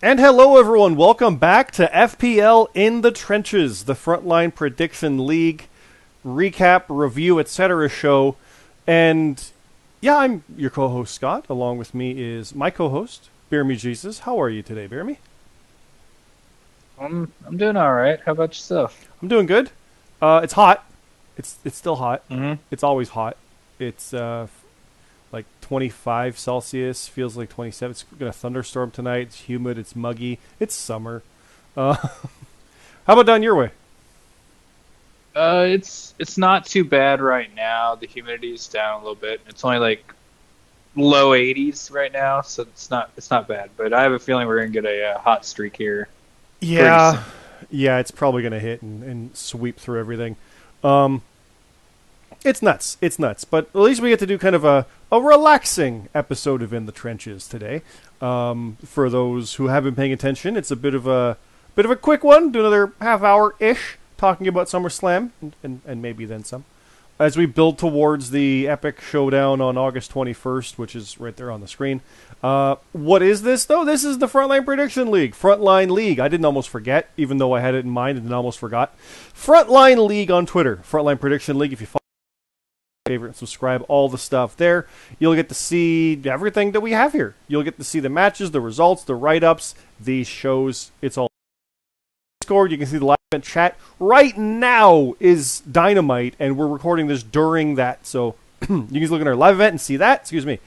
And hello, everyone. Welcome back to FPL in the Trenches, the Frontline Prediction League recap, review, etc. show. And yeah, I'm your co-host, Scott. Along with me is my co-host, BeerMeJesus. How are you today, BeerMe? I'm doing all right. How about yourself? I'm doing good. It's hot. It's still hot. Mm-hmm. It's always hot. It's like 25 Celsius, feels like 27. It's going to thunderstorm tonight. It's humid. It's muggy. It's summer. How about down your way? It's not too bad right now. The humidity's down a little bit. It's only like low 80s right now, so it's not bad. But I have a feeling we're gonna get a hot streak here. Yeah, it's probably going to hit and sweep through everything. It's nuts. It's nuts. But at least we get to do kind of a relaxing episode of In the Trenches today. For those who have been paying attention, it's a bit of a quick one. Do another half hour ish talking about SummerSlam and maybe then some. As we build towards the epic showdown on August 21st, which is right there on the screen. What is this, though? This is the Frontline Prediction League. Frontline League. I didn't almost forget, even though I had it in mind and almost forgot. Frontline League on Twitter. Frontline Prediction League. If you follow favorite and subscribe, all the stuff there, you'll get to see everything that we have here. You'll get to see the matches, the results, the write-ups, the shows. It's all Discord. You can see the live event chat right now is dynamite, and we're recording this during that, so you can look at our live event and see that. Excuse me.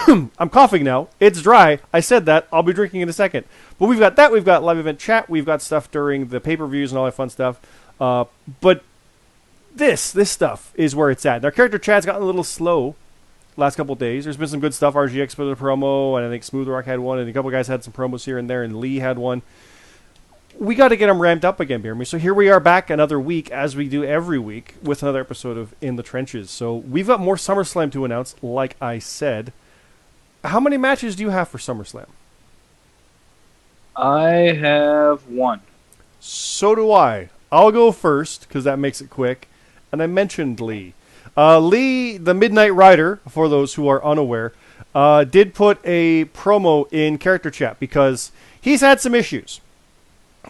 I'm coughing now. It's dry. I said that. I'll be drinking in a second. But we've got that. We've got live event chat. We've got stuff during the pay-per-views and all that fun stuff. But this stuff is where it's at. And our character chat's gotten a little slow last couple of days. There's been some good stuff. RGX put a promo, and I think Smooth Rock had one, and a couple guys had some promos here and there, and Lee had one. We got to get them ramped up again, Beerme. So here we are back another week, as we do every week, with another episode of In the Trenches. So we've got more SummerSlam to announce, like I said. How many matches do you have for SummerSlam? I have one. So do I. I'll go first, because that makes it quick. And I mentioned Lee. Lee, the Midnight Rider, for those who are unaware, did put a promo in character chat, because he's had some issues.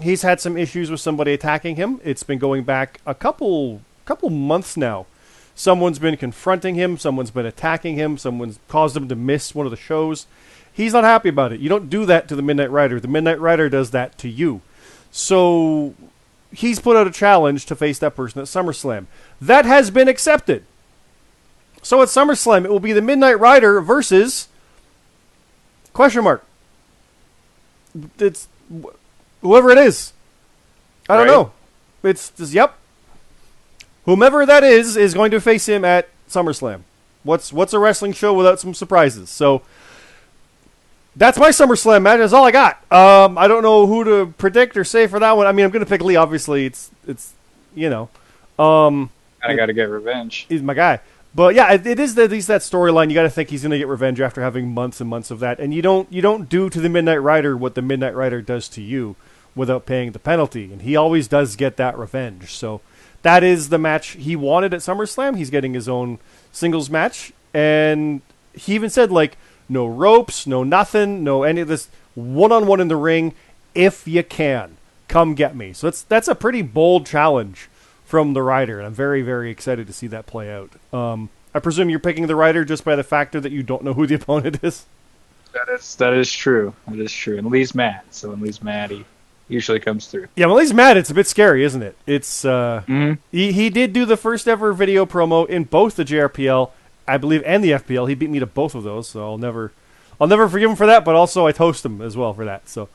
He's had some issues with somebody attacking him. It's been going back a couple months now. Someone's been confronting him. Someone's been attacking him. Someone's caused him to miss one of the shows. He's not happy about it. You don't do that to the Midnight Rider. The Midnight Rider does that to you. So he's put out a challenge to face that person at SummerSlam. That has been accepted. So at SummerSlam, it will be the Midnight Rider versus... ? It's... whoever it is. I don't know. It's just, yep. Whomever that is going to face him at SummerSlam. What's a wrestling show without some surprises? So that's my SummerSlam match. That's all I got. I don't know who to predict or say for that one. I mean, I'm going to pick Lee. Obviously, it's you know. I got to get revenge. He's my guy. But yeah, it is at least that storyline. You got to think he's going to get revenge after having months and months of that. And you don't do to the Midnight Rider what the Midnight Rider does to you without paying the penalty. And he always does get that revenge. So that is the match he wanted at SummerSlam. He's getting his own singles match. And he even said, like, no ropes, no nothing, no any of this, one-on-one in the ring, if you can. Come get me. So that's a pretty bold challenge from the Rider, and I'm very, very excited to see that play out. I presume you're picking the Rider just by the factor that you don't know who the opponent is? That is true. That is true. And Lee's mad, so when Lee's mad, he usually comes through. Yeah, when Lee's mad, it's a bit scary, isn't it? It's he did do the first ever video promo in both the JRPL, I believe, and the FPL. He beat me to both of those, so I'll never forgive him for that, but also I toast him as well for that. So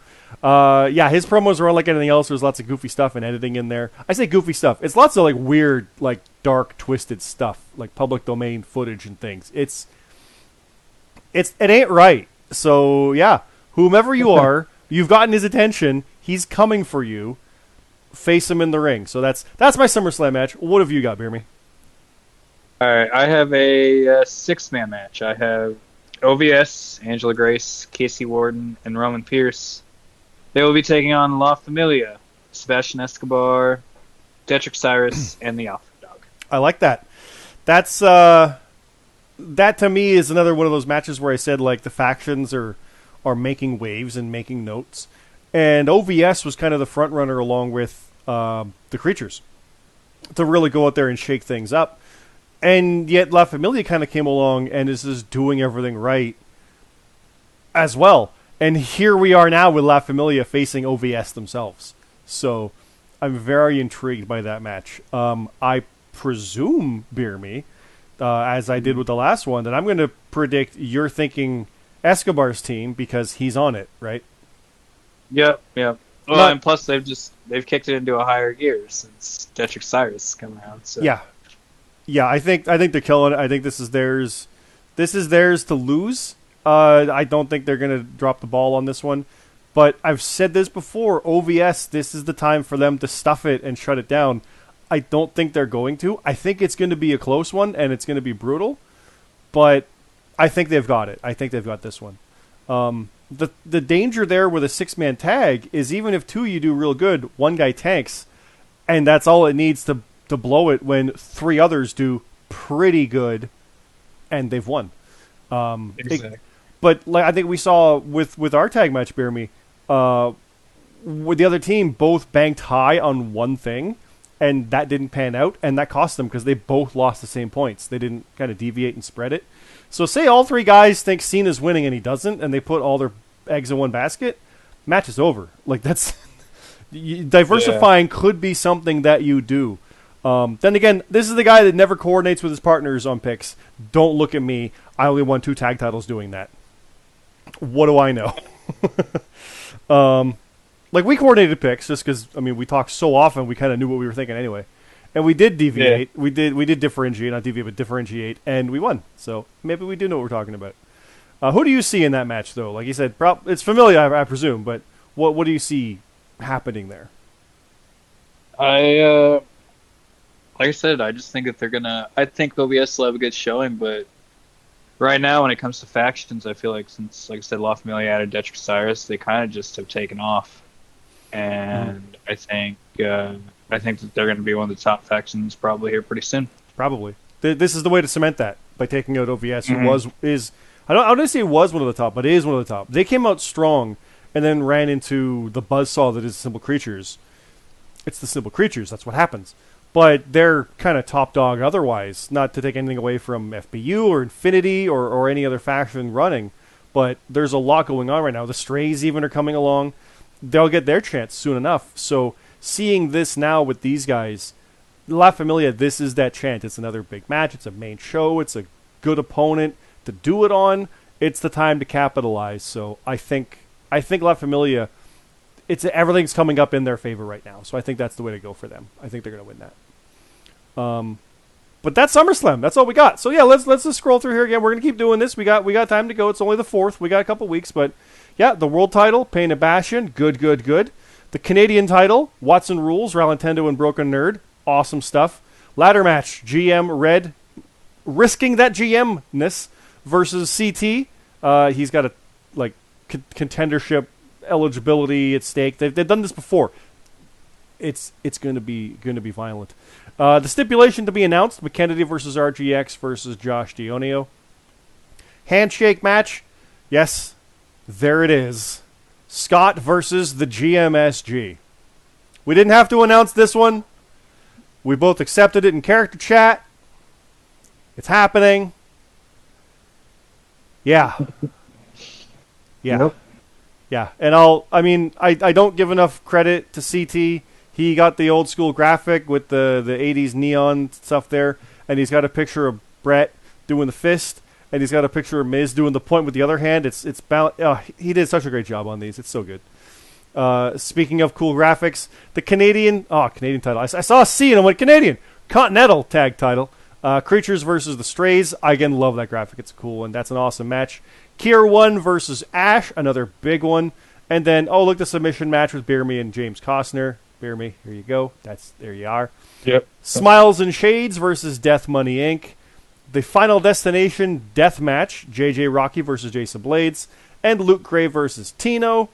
yeah, his promos are unlike anything else. There's lots of goofy stuff and editing in there. I say goofy stuff. It's lots of like weird, like dark, twisted stuff, like public domain footage and things. It ain't right. So yeah, whomever you are, you've gotten his attention. He's coming for you. Face him in the ring. So that's my SummerSlam match. What have you got, BeerMe? All right, I have a six-man match. I have OVS, Angela Grace, Casey Warden, and Roman Pierce. They will be taking on La Familia, Sebastian Escobar, Detrick Cyrus, and the Alpha Dog. I like that. That's that to me is another one of those matches where I said like the factions are are making waves and making notes. And OVS was kind of the front runner along with the Creatures to really go out there and shake things up. And yet La Familia kind of came along and is just doing everything right as well. And here we are now with La Familia facing OVS themselves. So I'm very intrigued by that match. I presume, BeerMe, as I did with the last one, that I'm going to predict you're thinking Escobar's team because he's on it, right? Yep. Well, and plus they've kicked it into a higher gear since Detrick Cyrus come around. So. Yeah. I think they're killing it. I think this is theirs. This is theirs to lose. I don't think they're going to drop the ball on this one. But I've said this before. OVS, this is the time for them to stuff it and shut it down. I don't think they're going to. I think it's going to be a close one and it's going to be brutal. But I think they've got it. I think they've got this one. The danger there with a 6-man tag is even if 2 you do real good, 1 guy tanks, and that's all it needs to blow it when 3 others do pretty good, and they've won. Exactly. But like I think we saw with our tag match, BeerMe, with the other team both banked high on one thing, and that didn't pan out, and that cost them because they both lost the same points. They didn't kind of deviate and spread it. So say all 3 guys think Cena's winning and he doesn't, and they put all their eggs in one basket, match is over. Like that's diversifying could be something that you do. Then again, this is the guy that never coordinates with his partners on picks. Don't look at me. I only won 2 tag titles doing that. What do I know? Like we coordinated picks just because we talked so often we kind of knew what we were thinking anyway. And we did deviate. Yeah. We did differentiate, not deviate, but differentiate, and we won. So maybe we do know what we're talking about. Who do you see in that match, though? Like you said, it's familiar, I presume, but what do you see happening there? Like I said, I just think that they're gonna. I think OBS will have a good showing, but right now, when it comes to factions, I feel like since, like I said, La Familia added Detrick Cyrus, they kind of just have taken off, and I think that they're going to be one of the top factions probably here pretty soon. Probably. This is the way to cement that by taking out OVS, who is I don't say was one of the top, but is one of the top. They came out strong and then ran into the buzzsaw that is Simple Creatures. It's the Simple Creatures. That's what happens. But they're kind of top dog otherwise. Not to take anything away from FBU or Infinity or any other faction running, but there's a lot going on right now. The Strays even are coming along. They'll get their chance soon enough. So seeing this now with these guys, La Familia, this is that chance. It's another big match. It's a main show. It's a good opponent to do it on. It's the time to capitalize. So I think La Familia, everything's coming up in their favor right now. So I think that's the way to go for them. I think they're going to win that. But that's SummerSlam. That's all we got. So yeah, let's just scroll through here again. We're going to keep doing this. We got time to go. It's only the 4th. We got a couple weeks, but yeah, the world title, Payne and Bastion, good. The Canadian title, Watson Rules, Ralentendo and Broken Nerd, awesome stuff. Ladder match, GM Red, risking that GM-ness versus CT. He's got a contendership eligibility at stake. They've done this before. It's going to be violent. The stipulation to be announced: McKennedy versus RGX versus Josh Dionio. Handshake match. Yes, there it is. Scott versus the GMSG. We didn't have to announce this one. We both accepted it in character chat. It's happening. Yeah. Nope. Yeah, and I don't give enough credit to CT. He got the old school graphic with the 80s neon stuff there, and he's got a picture of Brett doing the fist, and he's got a picture of Miz doing the point with the other hand. He did such a great job on these. It's so good. Speaking of cool graphics, the Canadian title. I saw a C and I went Canadian. Continental tag title. Creatures versus the Strays. I again love that graphic. It's a cool one. That's an awesome match. Kier 1 versus Ash, another big one. And then, look, the submission match with BeerMe and James Costner. BeerMe, here you go. There you are. Yep. Smiles and Shades versus Death Money Inc. The Final Destination Death Match, JJ Rocky versus Jason Blades. And Luke Gray versus Tino.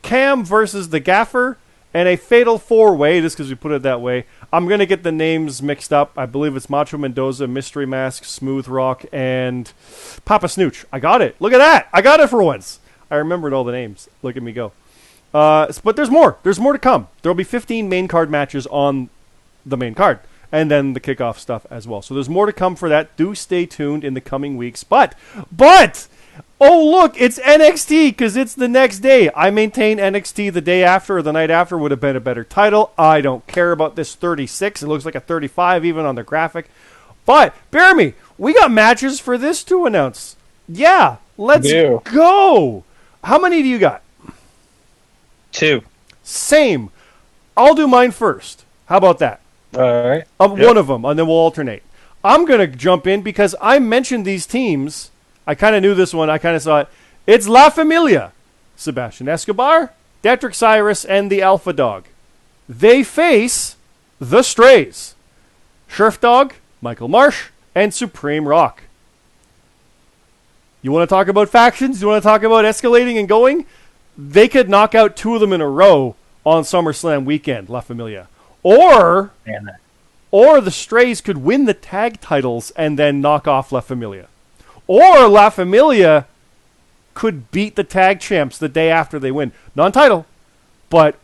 Cam versus the Gaffer. And a fatal 4-way, just because we put it that way. I'm going to get the names mixed up. I believe it's Macho Mendoza, Mystery Mask, Smooth Rock, and Papa Snooch. I got it. Look at that. I got it for once. I remembered all the names. Look at me go. But there's more. There's more to come. There will be 15 main card matches on the main card. And then the kickoff stuff as well. So there's more to come for that. Do stay tuned in the coming weeks. But, oh look, it's NXT because it's the next day. I maintain NXT the day after or the night after would have been a better title. I don't care about this 36. It looks like a 35 even on the graphic. But, bear me, we got matches for this to announce. Yeah, let's go. How many do you got? 2. Same. I'll do mine first. How about that? All right. One of them, and then we'll alternate. I'm going to jump in because I mentioned these teams. I kind of knew this one. I kind of saw it. It's La Familia. Sebastian Escobar, Detrick Cyrus, and the Alpha Dog. They face the Strays. Sheriff Dog, Michael Marsh, and Supreme Rock. You want to talk about factions? You want to talk about escalating and going? They could knock out 2 of them in a row on SummerSlam weekend, La Familia. Or the Strays could win the tag titles and then knock off La Familia. Or La Familia could beat the tag champs the day after they win. Non-title. But,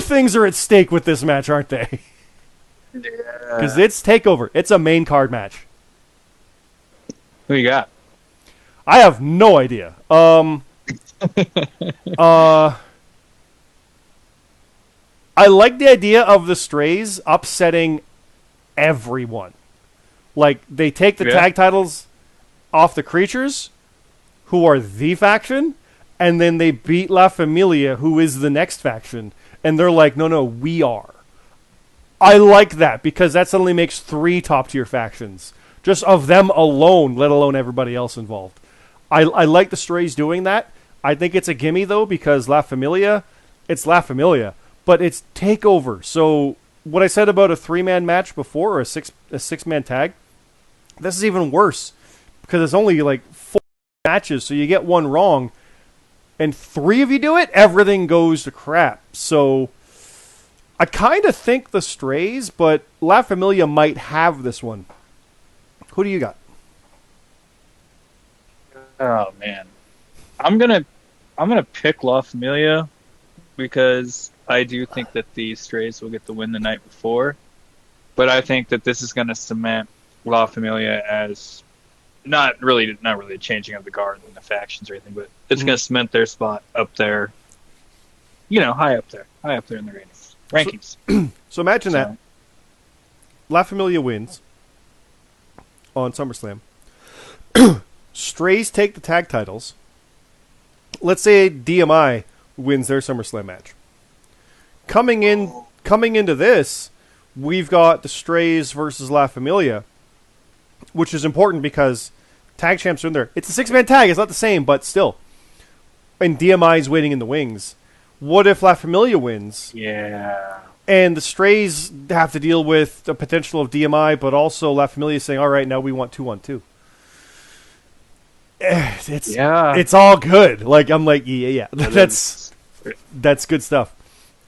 things are at stake with this match, aren't they? Because it's TakeOver. It's a main card match. Who you got? I have no idea. I like the idea of the Strays upsetting everyone. Like, they take the tag titles off the Creatures, who are the faction, and then they beat La Familia, who is the next faction, and they're like, no, we are. I like that, because that suddenly makes 3 top-tier factions, just of them alone, let alone everybody else involved. I like the Strays doing that. I think it's a gimme, though, because it's La Familia. But it's TakeOver. So what I said about a 3-man match before, or a 6-man tag, this is even worse. Because it's only like 4 matches, so you get one wrong. And 3 of you do it, everything goes to crap. So I kind of think the Strays, but La Familia might have this one. Who do you got? Oh, man. I'm gonna pick La Familia because I do think that the Strays will get the win the night before, but I think that this is going to cement La Familia as not really a changing of the guard in the factions or anything, but it's going to cement their spot up there, high up there in the rankings. So imagine that La Familia wins on SummerSlam. Strays take the tag titles. Let's say DMI wins their SummerSlam match. Coming into this, we've got the Strays versus La Familia, which is important because tag champs are in there. It's a 6-man tag. It's not the same, but still. And DMI is waiting in the wings. What if La Familia wins? Yeah. And the Strays have to deal with the potential of DMI, but also La Familia saying, all right, now we want 2-on-2. It's all good. Like, I'm like, yeah. That's good stuff.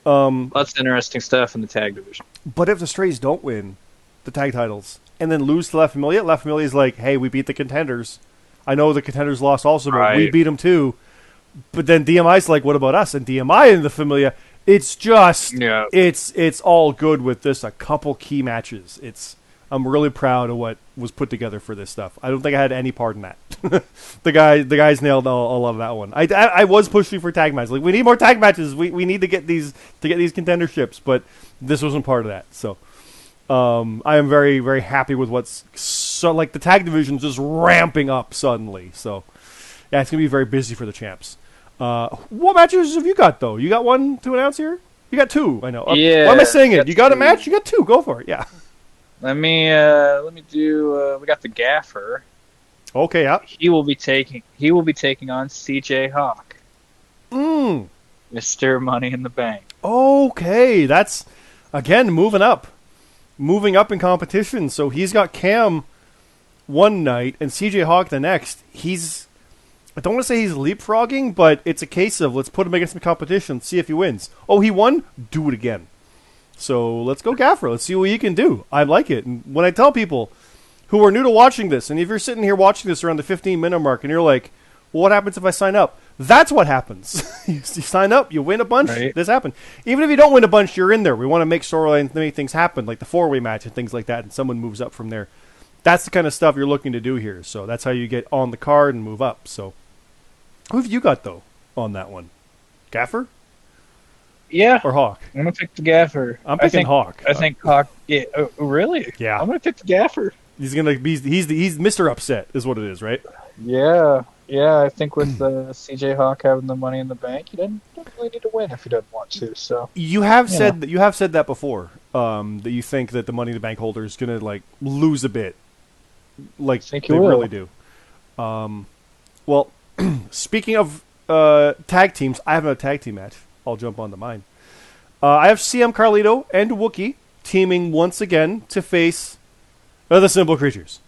Lots of interesting stuff in the tag division. But if the Strays don't win the tag titles and then lose to La Familia is like, hey, we beat the contenders. I know the contenders lost also, but we beat them too. But then DMI's like, what about us? And DMI and the Familia, it's just, it's all good with this. A couple key matches. I'm really proud of what was put together for this stuff. I don't think I had any part in that. The guys nailed a lot of that one. I was pushing for tag matches. Like, we need more tag matches. We need to get these contenderships, but this wasn't part of that. So I am very, very happy with what's the tag division's just ramping up suddenly. So yeah, it's gonna be very busy for the champs. What matches have you got though? You got one to announce here? You got 2. I know. Yeah. Why am I saying it? You got a match? You got 2. Go for it. Yeah. Let me do. We got the Gaffer. Okay, yeah. He will be taking on CJ Hawk. Mr. Money in the Bank. Okay, that's again moving up in competition. So he's got Cam one night and CJ Hawk the next. I don't want to say he's leapfrogging, but it's a case of let's put him against the competition, see if he wins. Oh, he won? Do it again. So let's go Gaffer. Let's see what you can do. I like it. And when I tell people who are new to watching this, and if you're sitting here watching this around the 15-minute mark and you're like, well, what happens if I sign up? That's what happens. You sign up, you win a bunch, Right. this happens. Even if you don't win a bunch, you're in there. We want to make storylines, make things happen, like the 4-way match and things like that, and someone moves up from there. That's the kind of stuff you're looking to do here. So that's how you get on the card and move up. So who have you got, though, on that one? Gaffer Yeah. or Hawk? I'm going to pick the Gaffer. I'm picking Hawk. I think Hawk... Yeah. Oh, really? Yeah. I'm going to pick the Gaffer. He's gonna be he's Mr. Upset is what it is, right? Yeah. Yeah, I think with CJ Hawk having the money in the bank, he don't really need to win if he doesn't want to. So You have said that before. That you think that the Money in the Bank holder is gonna like lose a bit, like think they he will. really do. Well, speaking of tag teams, I have a tag team match. I'll jump onto mine. I have CM Carlito and Wookie teaming once again to face the Simple Creatures,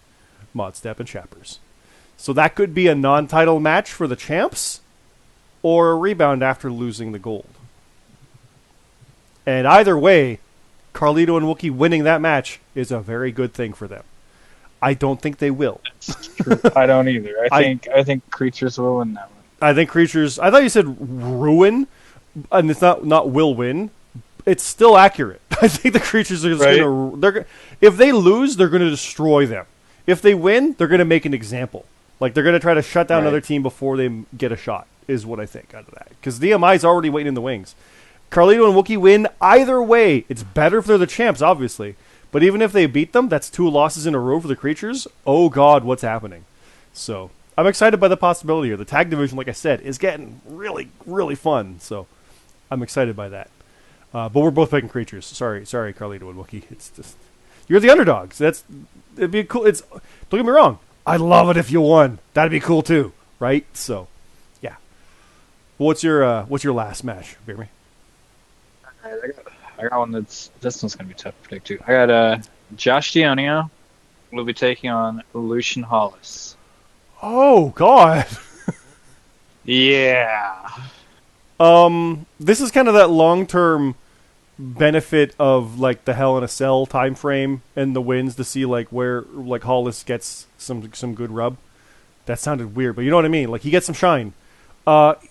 Modstep and Chappers. So that could be a non-title match for the champs, or a rebound after losing the gold. And either way, Carlito and Wookie winning that match is a very good thing for them. I don't think they will. true. I don't either. I think Creatures will win that one. I think Creatures... I thought you said ruin, and it's not will win. It's still accurate. I think the Creatures are just going to... If they lose, they're going to destroy them. If they win, they're going to make an example. Like, they're going to try to shut down another team before they get a shot, is what I think out of that. Because DMI's already waiting in the wings. Carlito and Wookie win either way. It's better if they're the champs, obviously. But even if they beat them, that's 2 losses in a row for the Creatures. Oh, God, what's happening? So, I'm excited by the possibility here. The tag division, like I said, is getting really, really fun. So, I'm excited by that. But we're both picking Creatures. Sorry, Carlito and Wookie. It's just... You're the underdogs. It'd be cool. Don't get me wrong. I'd love it if you won. That'd be cool too, right? So, yeah. What's your last match, Beerme? I got one this one's gonna be tough to predict too. I got Josh Dionio will be taking on Lucian Hollis. Oh God. Yeah. This is kind of that long-term benefit of like the Hell in a Cell time frame and the wins to see like where like Hollis gets some good rub. That sounded weird, but you know what I mean. Like he gets some shine.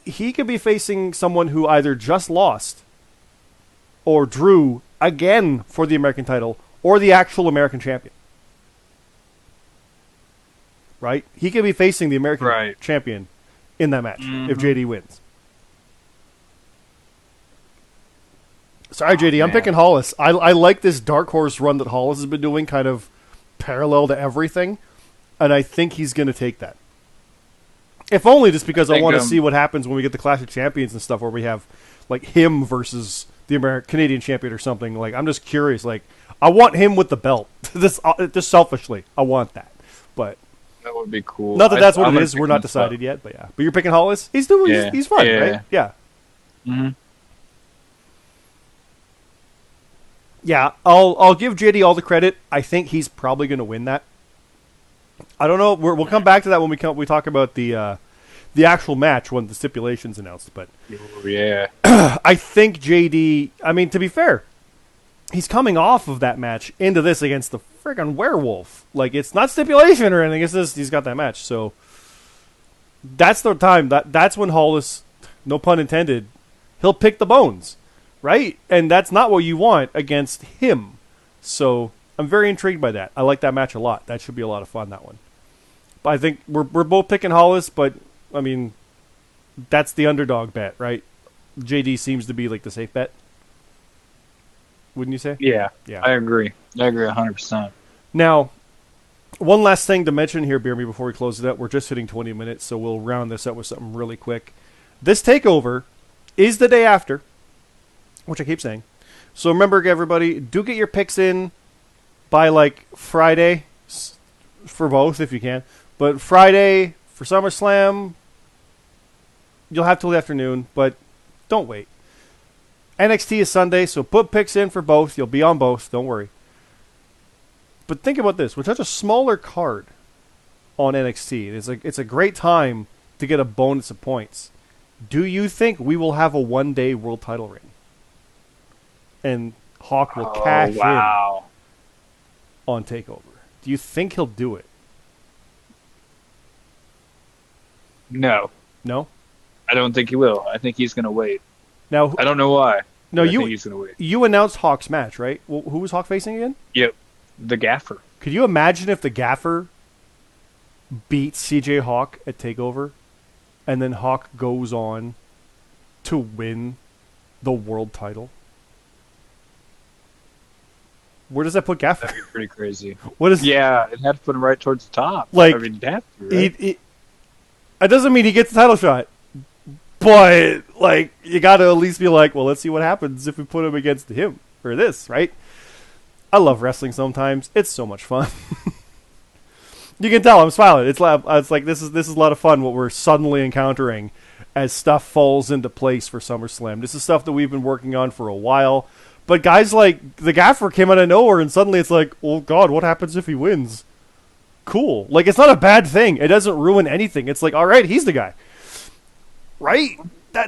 He could be facing someone who either just lost or drew again for the American title or the actual American champion. Right? He could be facing the American champion in that match if JD wins. Sorry, JD, I'm picking Hollis. I like this dark horse run that Hollis has been doing, kind of parallel to everything, and I think he's going to take that. If only just because I want to see what happens when we get the Clash of Champions and stuff, where we have like him versus the Canadian champion or something. Like, I'm just curious. Like, I want him with the belt. Just selfishly, I want that. But that would be cool. Not that that's what it is. We're not decided yet, but yeah. But you're picking Hollis. He's doing. He's fun, right? Yeah. Mm-hmm. Yeah, I'll give JD all the credit. I think he's probably going to win that. I don't know. We'll come back to that when we talk about the actual match when the stipulation's announced. But yeah, I think JD. I mean, to be fair, he's coming off of that match into this against the friggin' werewolf. Like, it's not stipulation or anything. It's just he's got that match. So that's the time. That's when Hollis, no pun intended, he'll pick the bones. Right? And that's not what you want against him. So I'm very intrigued by that. I like that match a lot. That should be a lot of fun, that one. But I think we're both picking Hollis, but, I mean, that's the underdog bet, right? JD seems to be like the safe bet. Wouldn't you say? Yeah. I agree 100%. Now, one last thing to mention here, Beerme, before we close it up. We're just hitting 20 minutes, so we'll round this up with something really quick. This takeover is the day after, which I keep saying. So remember, everybody, do get your picks in by, like, Friday for both, if you can. But Friday for SummerSlam, you'll have till the afternoon, but don't wait. NXT is Sunday, so put picks in for both. You'll be on both. Don't worry. But think about this. With such a smaller card on NXT, it's a great time to get a bonus of points. Do you think we will have a one-day world title reign? And Hawk will cash in on TakeOver. Do you think he'll do it? No. No? I don't think he will. I think he's going to wait. Now, I don't know why. No, I think he's going to wait. You announced Hawk's match, right? Who was Hawk facing again? Yep, the Gaffer. Could you imagine if the Gaffer beat CJ Hawk at TakeOver, and then Hawk goes on to win the world title? Where does that put Gaffer? That'd be pretty crazy. What is? Yeah, it had to put him right towards the top. Like, I mean, you'd have to, right? It doesn't mean he gets the title shot, but like you got to at least be like, well, let's see what happens if we put him against him for this, right? I love wrestling sometimes. It's so much fun. You can tell I'm smiling. It's like this is a lot of fun what we're suddenly encountering as stuff falls into place for SummerSlam. This is stuff that we've been working on for a while. But guys like the Gaffer came out of nowhere and suddenly it's like, oh God, what happens if he wins? Cool. Like, it's not a bad thing. It doesn't ruin anything. It's like, all right, he's the guy. Right?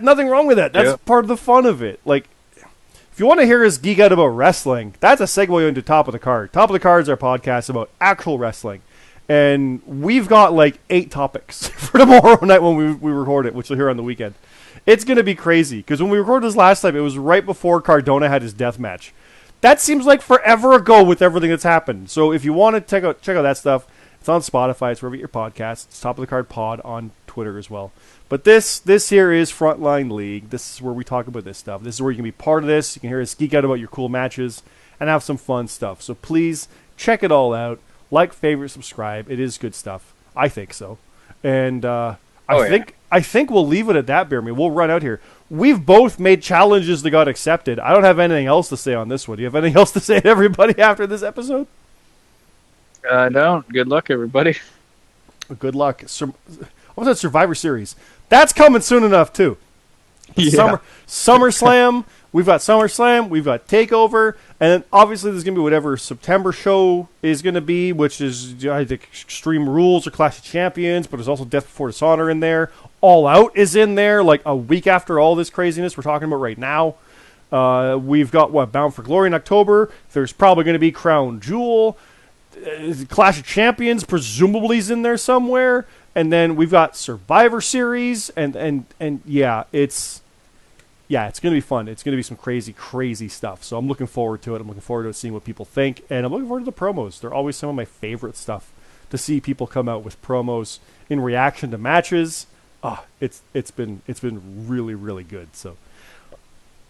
Nothing wrong with that. That's part of the fun of it. Like, if you want to hear us geek out about wrestling, that's a segue into Top of the Card. Top of the Card is our podcast about actual wrestling. And we've got like 8 topics for tomorrow night when we record it, which you'll hear on the weekend. It's going to be crazy, because when we recorded this last time, it was right before Cardona had his death match. That seems like forever ago with everything that's happened. So if you want to check out that stuff, it's on Spotify. It's wherever you get your podcasts. It's Top of the Card Pod on Twitter as well. But this here is Frontline League. This is where we talk about this stuff. This is where you can be part of this. You can hear us geek out about your cool matches and have some fun stuff. So please check it all out. Like, favorite, subscribe. It is good stuff. I think so. And I think we'll leave it at that, BeerMe. We'll run out here. We've both made challenges that got accepted. I don't have anything else to say on this one. Do you have anything else to say to everybody after this episode? I don't. Good luck, everybody. Good luck. What was that Survivor Series? That's coming soon enough, too. Yeah. SummerSlam. We've got SummerSlam. We've got TakeOver. And then obviously there's going to be whatever September show is going to be, which is, I think, Extreme Rules or Clash of Champions, but there's also Death Before Dishonor in there. All Out is in there, like a week after all this craziness we're talking about right now. We've got, Bound for Glory in October. There's probably going to be Crown Jewel. Clash of Champions presumably is in there somewhere. And then we've got Survivor Series. And it's going to be fun. It's going to be some crazy, crazy stuff. So I'm looking forward to it. I'm looking forward to seeing what people think. And I'm looking forward to the promos. They're always some of my favorite stuff, to see people come out with promos in reaction to matches. It's been really, really good. So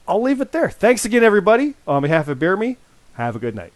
I'll leave it there. Thanks again, everybody. On behalf of BeerMe, have a good night.